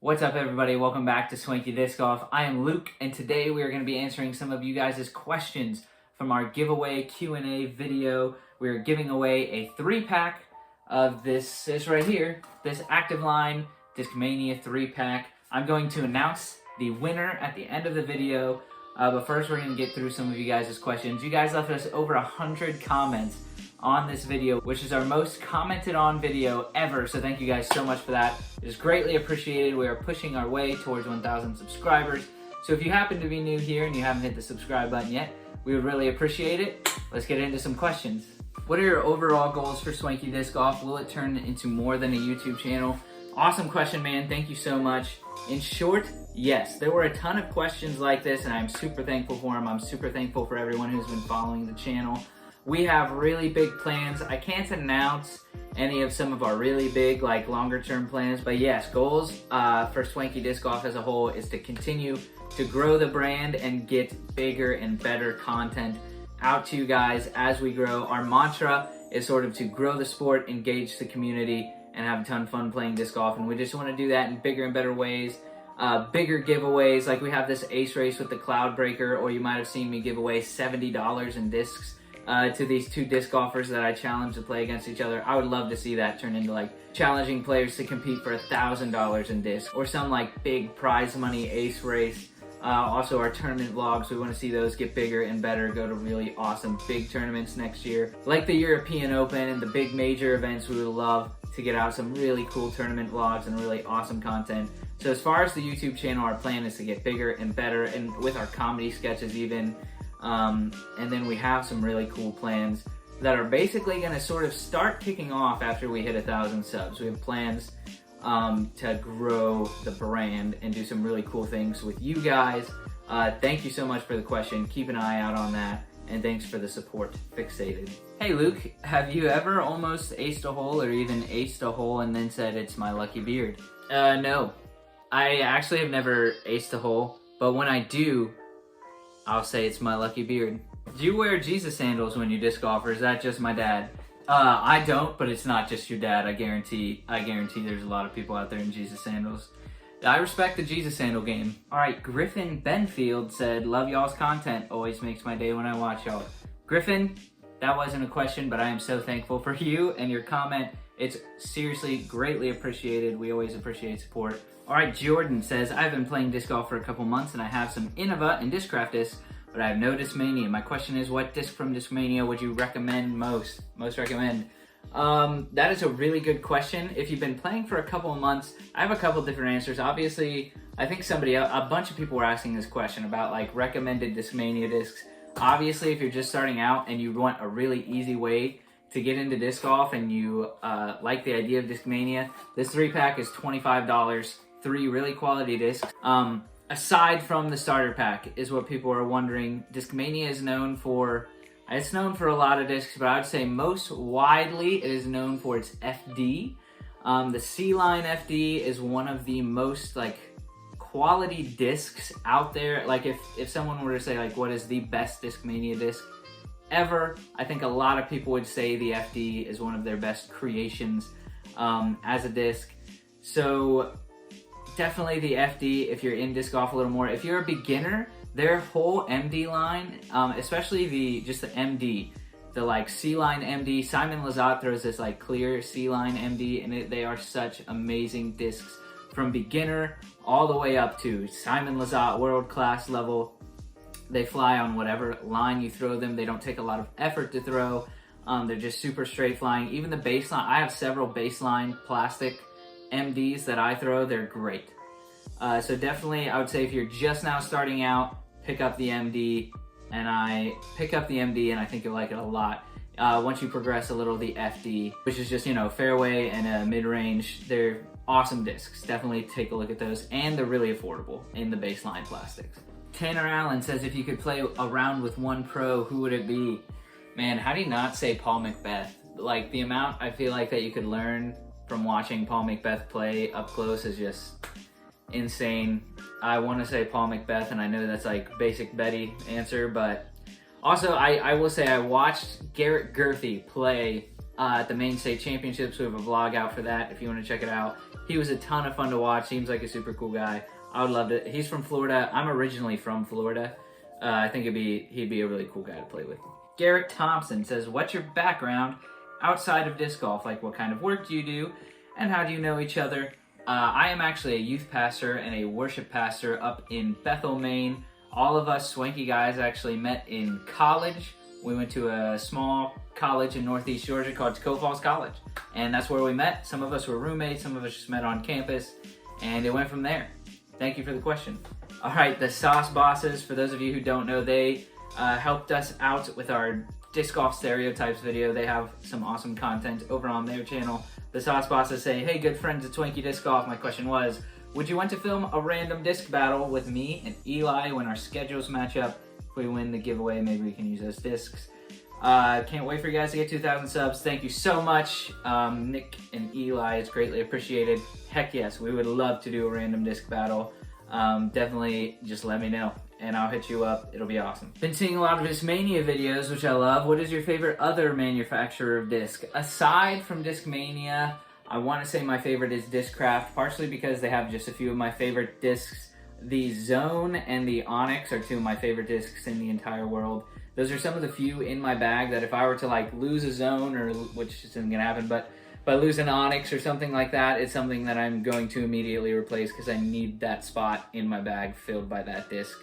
What's up, everybody? Welcome back to Swanky Disc Golf. I am Luke, and today we are going to be answering some of you guys' questions from our giveaway Q&A video. We are giving away a 3-pack of this right here, this Active Line Discmania 3-pack. I'm going to announce the winner at the end of the video, but first we're going to get through some of you guys' questions. You guys left us over 100 comments on this video, which is our most commented on video ever, so thank you guys so much for that. It is greatly appreciated. We are pushing our way towards 1,000 subscribers, so if you happen to be new here and you haven't hit the subscribe button yet, we would really appreciate it. Let's get into some questions. What are your overall goals for Swanky Disc Golf? Will it turn into more than a YouTube channel? Awesome question, man. Thank you so much. In short, yes. There were a ton of questions like this, and I'm super thankful for them. I'm super thankful for everyone who's been following the channel. We have really big plans. I can't announce any of some of our really big, like, longer-term plans, but yes, goals for Swanky Disc Golf as a whole is to continue to grow the brand and get bigger and better content out to you guys as we grow. Our mantra is sort of to grow the sport, engage the community, and have a ton of fun playing disc golf, and we just want to do that in bigger and better ways. Bigger giveaways, like we have this ace race with the Cloud Breaker, or you might have seen me give away $70 in discs to these two disc golfers that I challenged to play against each other. I would love to see that turn into, like, challenging players to compete for $1,000 in disc, or some, like, big prize money ace race. Also our tournament vlogs, we want to see those get bigger and better, go to really awesome big tournaments next year. Like the European Open and the big major events, we would love to get out some really cool tournament vlogs and really awesome content. So as far as the YouTube channel, our plan is to get bigger and better, and with our comedy sketches even. And then we have some really cool plans that are basically going to sort of start kicking off after we hit 1,000 subs. We have plans to grow the brand and do some really cool things with you guys. Thank you so much for the question. Keep an eye out on that, and thanks for the support. Fixated. Hey Luke, have you ever almost aced a hole or even aced a hole and then said it's my lucky beard? No. I actually have never aced a hole, but when I do, I'll say it's my lucky beard. Do you wear Jesus sandals when you disc golf, or is that just my dad? I don't, but it's not just your dad. I guarantee there's a lot of people out there in Jesus sandals. I respect the Jesus sandal game. All right, Griffin Benfield said, love y'all's content. Always makes my day when I watch y'all. Griffin, that wasn't a question, but I am so thankful for you and your comment. It's seriously greatly appreciated. We always appreciate support. All right, Jordan says, I've been playing disc golf for a couple months and I have some Innova and Discraft discs, but I have no Discmania. My question is, what disc from Discmania would you recommend most recommend? That is a really good question. If you've been playing for a couple of months, I have a couple different answers. Obviously, I think a bunch of people were asking this question about, like, recommended Discmania discs. Obviously, if you're just starting out and you want a really easy way to get into disc golf and you like the idea of Discmania, this 3-pack is $25. 3 really quality discs. Aside from the starter pack is what people are wondering. Discmania is known for, it's known for a lot of discs, but I would say most widely it is known for its FD. The C-Line FD is one of the most, like, quality discs out there. Like, if someone were to say, like, what is the best Discmania disc ever, I think a lot of people would say the FD is one of their best creations as a disc. So definitely the FD if you're in disc golf a little more. If you're a beginner, their whole MD line, especially just the MD, the, like, C-Line MD, Simon Lizotte throws this, like, clear C-Line MD, and they are such amazing discs from beginner all the way up to Simon Lizotte world-class level. They fly on whatever line you throw them. They don't take a lot of effort to throw. They're just super straight flying. Even the baseline, I have several baseline plastic MDs that I throw. They're great. So definitely, I would say if you're just now starting out, pick up the MD, and I think you'll like it a lot. Once you progress a little, the FD, which is just, fairway and a mid-range, they're awesome discs. Definitely take a look at those, and they're really affordable in the baseline plastics. Tanner Allen says, if you could play a round with one pro, who would it be? Man, how do you not say Paul McBeth? Like, the amount I feel like that you could learn from watching Paul McBeth play up close is just insane. I want to say Paul McBeth, and I know that's, like, basic Betty answer, but also I will say I watched Garrett Gurthie play at the main state championships. We have a vlog out for that if you want to check it out. He was a ton of fun to watch. Seems like a super cool guy. I would love to. He's from Florida. I'm originally from Florida. I think he'd be a really cool guy to play with. Garrett Thompson says, what's your background outside of disc golf? Like, what kind of work do you do, and how do you know each other? I am actually a youth pastor and a worship pastor up in Bethel, Maine. All of us Swanky guys actually met in college. We went to a small college in Northeast Georgia called Tacoma Falls College, and that's where we met. Some of us were roommates, some of us just met on campus, and it went from there. Thank you for the question. All right, the Sauce Bosses, for those of you who don't know, they helped us out with our disc golf stereotypes video. They have some awesome content over on their channel. The Sauce Bosses say, hey, good friends at Swanky Disc Golf. My question was, would you want to film a random disc battle with me and Eli when our schedules match up? If we win the giveaway, maybe we can use those discs. Can't wait for you guys to get 2,000 subs. Thank you so much, Nick and Eli. It's greatly appreciated. Heck yes, we would love to do a random disc battle. Definitely just let me know and I'll hit you up. It'll be awesome. Been seeing a lot of Discmania videos, which I love. What is your favorite other manufacturer of disc? Aside from Discmania, I want to say my favorite is Discraft, partially because they have just a few of my favorite discs. The Zone and the Onyx are two of my favorite discs in the entire world. Those are some of the few in my bag that if I were to like lose a Zone, or which isn't gonna happen, but if I lose an Onyx or something like that, it's something that I'm going to immediately replace because I need that spot in my bag filled by that disc.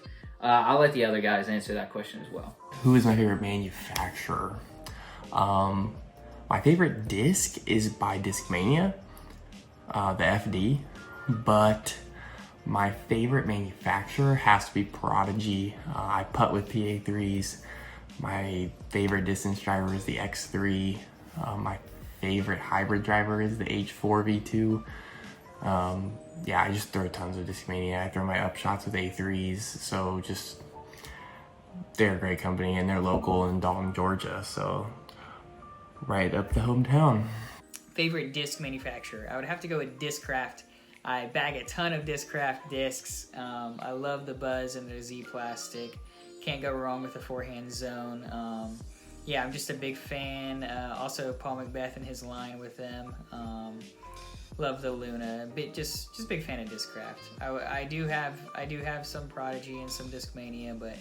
I'll let the other guys answer that question as well. Who is my favorite manufacturer? My favorite disc is by Discmania, the FD, but my favorite manufacturer has to be Prodigy. I putt with PA3s. My favorite distance driver is the X3. My favorite hybrid driver is the H4 V2. Yeah, I just throw tons of Discmania. I throw my upshots with A3s, so just, they're a great company and they're local in Dalton, Georgia, so right up the hometown. Favorite disc manufacturer? I would have to go with Discraft. I bag a ton of Discraft discs. I love the Buzz and the Z plastic. Can't go wrong with the forehand Zone. Yeah, I'm just a big fan. Also Paul Macbeth and his line with them. Love the Luna. Just big fan of Discraft. I do have some Prodigy and some Discmania, but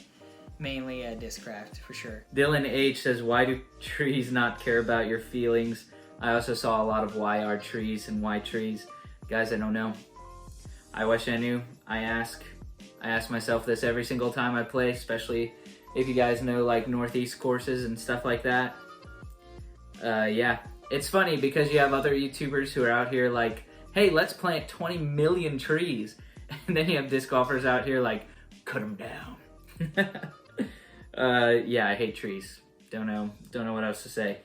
mainly Discraft for sure. Dylan H says, why do trees not care about your feelings? I also saw a lot of why are trees and why trees. Guys, I don't know. I wish I knew. I ask myself this every single time I play, especially if you guys know like Northeast courses and stuff like that. Yeah, it's funny because you have other YouTubers who are out here like, hey, let's plant 20 million trees. And then you have disc golfers out here like, cut them down. Yeah, I hate trees. Don't know what else to say.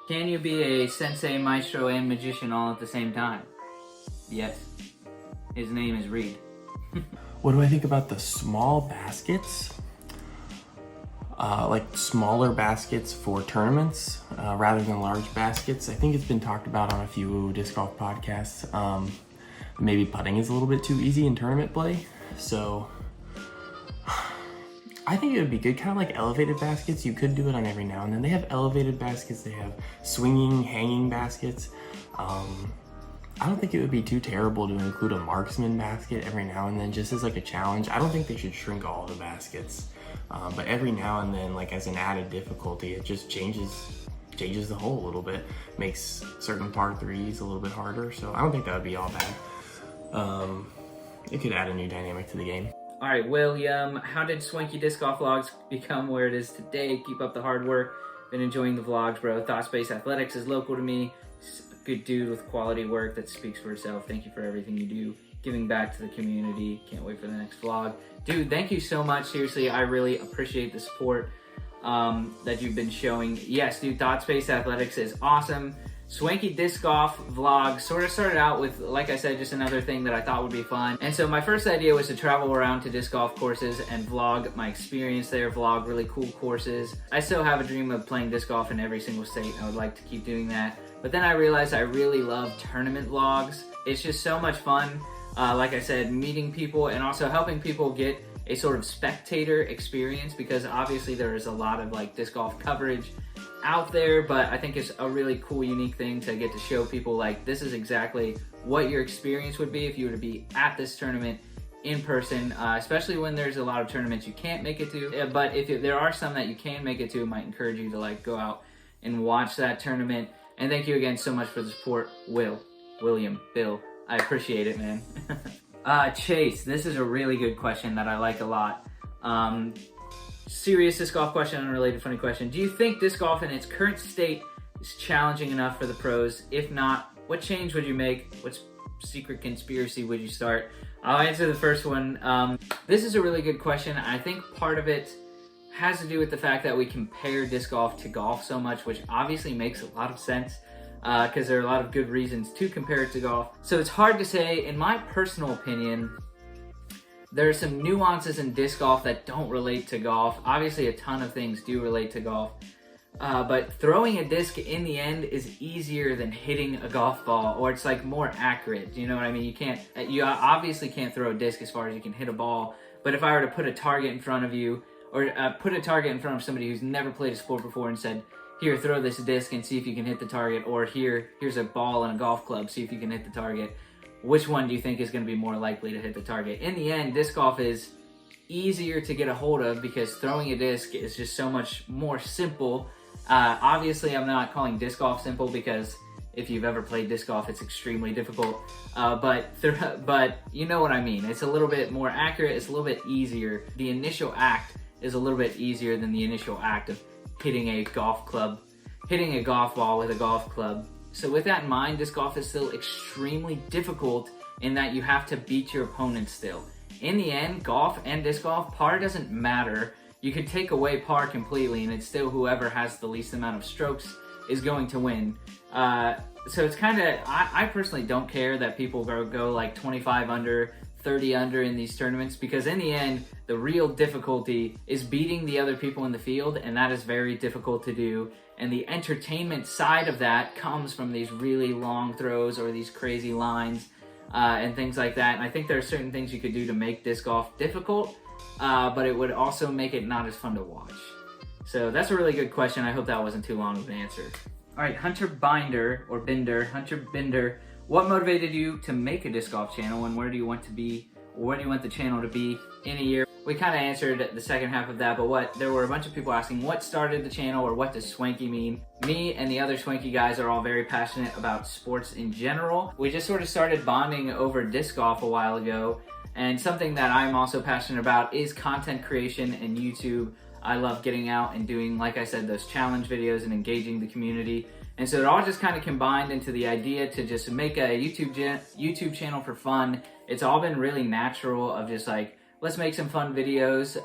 Can you be a sensei, maestro, and magician all at the same time? Yes. His name is Reed. What do I think about the small baskets? Like smaller baskets for tournaments rather than large baskets. I think it's been talked about on a few disc golf podcasts. Maybe putting is a little bit too easy in tournament play. So I think it would be good, kind of like elevated baskets. You could do it on every now and then. They have elevated baskets. They have swinging, hanging baskets. I don't think it would be too terrible to include a marksman basket every now and then, just as like a challenge. I don't think they should shrink all the baskets, but every now and then, like as an added difficulty, it just changes the hole a little bit, makes certain par threes a little bit harder. So I don't think that would be all bad. It could add a new dynamic to the game. All right, William, how did Swanky Disc Golf Vlogs become where it is today? Keep up the hard work. Been enjoying the vlogs, bro. Thought Space Athletics is local to me. Good dude with quality work that speaks for itself. Thank you for everything you do. Giving back to the community. Can't wait for the next vlog. Dude, thank you so much. Seriously, I really appreciate the support that you've been showing. Yes, dude, Thought Space Athletics is awesome. Swanky Disc Golf vlog sort of started out with, like I said, just another thing that I thought would be fun. And so my first idea was to travel around to disc golf courses and vlog my experience there, vlog really cool courses. I still have a dream of playing disc golf in every single state, and I would like to keep doing that. But then I realized I really love tournament vlogs. It's just so much fun. Like I said, meeting people and also helping people get a sort of spectator experience, because obviously there is a lot of like disc golf coverage out there, but I think it's a really cool, unique thing to get to show people like this is exactly what your experience would be if you were to be at this tournament in person, especially when there's a lot of tournaments you can't make it to. But if there are some that you can make it to, I might encourage you to like go out and watch that tournament. And thank you again so much for the support, William, Bill. I appreciate it, man. Chase, this is a really good question that I like a lot. Serious disc golf question, unrelated funny question. Do you think disc golf in its current state is challenging enough for the pros? If not, what change would you make? What secret conspiracy would you start? I'll answer the first one. This is a really good question. I think part of it has to do with the fact that we compare disc golf to golf so much, which obviously makes a lot of sense because there are a lot of good reasons to compare it to golf. So it's hard to say. In my personal opinion, there are some nuances in disc golf that don't relate to golf. Obviously, a ton of things do relate to golf. But throwing a disc in the end is easier than hitting a golf ball, or it's like more accurate. You know what I mean? You obviously can't throw a disc as far as you can hit a ball. But if I were to put a target in front of you, or put a target in front of somebody who's never played a sport before and said, here, throw this disc and see if you can hit the target, or here's a ball and a golf club, see if you can hit the target. Which one do you think is going to be more likely to hit the target? In the end, disc golf is easier to get a hold of because throwing a disc is just so much more simple. Obviously, I'm not calling disc golf simple because if you've ever played disc golf, it's extremely difficult. But you know what I mean. It's a little bit more accurate. It's a little bit easier. The initial act is a little bit easier than the initial act of hitting a golf ball with a golf club. So with that in mind, disc golf is still extremely difficult in that you have to beat your opponent still. In the end, golf and disc golf, par doesn't matter. You could take away par completely and it's still whoever has the least amount of strokes is going to win. So it's kind of, I personally don't care that people go like 25 under, 30 under in these tournaments, because in the end, the real difficulty is beating the other people in the field, and that is very difficult to do. And the entertainment side of that comes from these really long throws or these crazy lines and things like that. And I think there are certain things you could do to make disc golf difficult, but it would also make it not as fun to watch. So that's a really good question. I hope that wasn't too long of an answer. All right, Hunter Binder, what motivated you to make a disc golf channel, and where do you want the channel to be in a year? We kind of answered the second half of that, but there were a bunch of people asking what started the channel or what does Swanky mean. Me and the other Swanky guys are all very passionate about sports in general. We just sort of started bonding over disc golf a while ago, and something that I'm also passionate about is content creation and YouTube. I love getting out and doing, like I said, those challenge videos and engaging the community. And so it all just kind of combined into the idea to just make a YouTube channel for fun. It's all been really natural of just like, let's make some fun videos.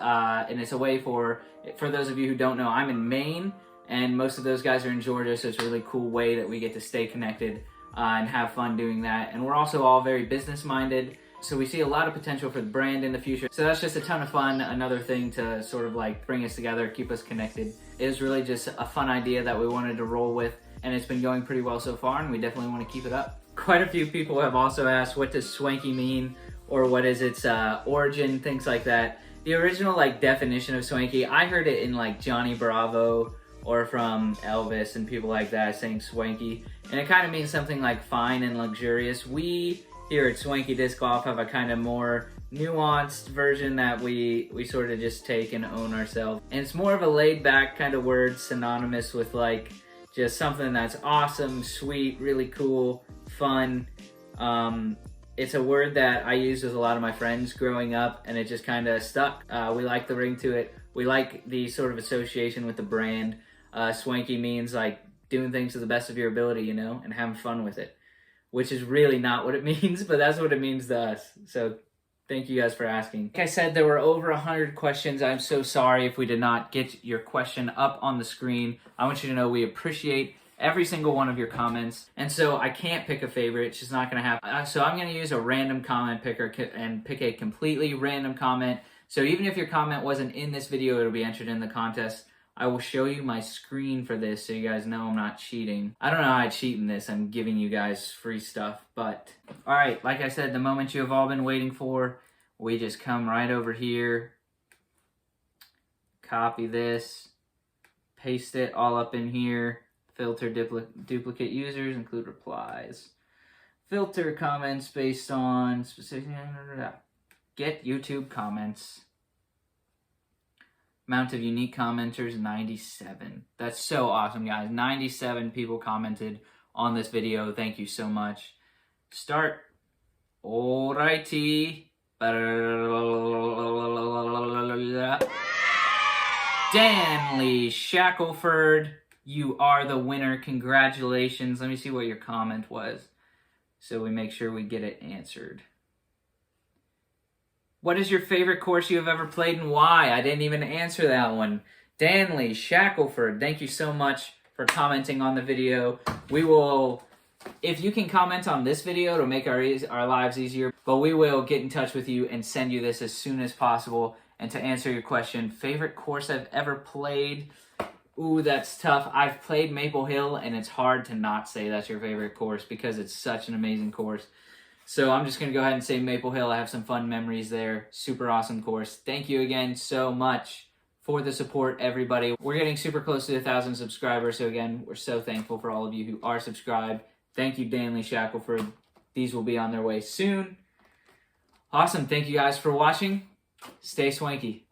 And it's a way for those of you who don't know, I'm in Maine and most of those guys are in Georgia. So it's a really cool way that we get to stay connected and have fun doing that. And we're also all very business minded. So we see a lot of potential for the brand in the future. So that's just a ton of fun. Another thing to sort of like bring us together, keep us connected. It was really just a fun idea that we wanted to roll with. And it's been going pretty well so far, and we definitely want to keep it up. Quite a few people have also asked, what does Swanky mean? Or what is its origin, things like that. The original like definition of Swanky, I heard it in like Johnny Bravo or from Elvis and people like that saying Swanky. And it kind of means something like fine and luxurious. We here at Swanky Disc Golf have a kind of more nuanced version that we sort of just take and own ourselves. And it's more of a laid back kind of word, synonymous with like just something that's awesome, sweet, really cool, fun. It's a word that I used with a lot of my friends growing up, and it just kind of stuck. We like the ring to it. We like the sort of association with the brand. Swanky means like doing things to the best of your ability, you know, and having fun with it, which is really not what it means, but that's what it means to us. So thank you guys for asking. Like I said, there were over 100 questions. I'm so sorry if we did not get your question up on the screen. I want you to know we appreciate every single one of your comments. And so I can't pick a favorite. It's just not going to happen. So I'm going to use a random comment picker and pick a completely random comment. So even if your comment wasn't in this video, it'll be entered in the contest. I will show you my screen for this so you guys know I'm not cheating. I don't know how I cheat in this. I'm giving you guys free stuff, but all right, like I said, the moment you have all been waiting for, we just come right over here, copy this, paste it all up in here. Filter duplicate users, include replies. Filter comments based on specific... Get YouTube comments. Amount of unique commenters, 97. That's so awesome, guys. 97 people commented on this video. Thank you so much. Start. Alrighty. Danley Shackelford, you are the winner. Congratulations. Let me see what your comment was so we make sure we get it answered. What is your favorite course you have ever played and why? I didn't even answer that one. Danley Shackelford, thank you so much for commenting on the video. We will, if you can comment on this video, it'll make our lives easier. But we will get in touch with you and send you this as soon as possible. And to answer your question, favorite course I've ever played? Ooh, that's tough. I've played Maple Hill, and it's hard to not say that's your favorite course because it's such an amazing course. So I'm just going to go ahead and say Maple Hill. I have some fun memories there. Super awesome course. Thank you again so much for the support, everybody. We're getting super close to 1,000 subscribers. So again, we're so thankful for all of you who are subscribed. Thank you, Danley Shackelford. These will be on their way soon. Awesome. Thank you guys for watching. Stay swanky.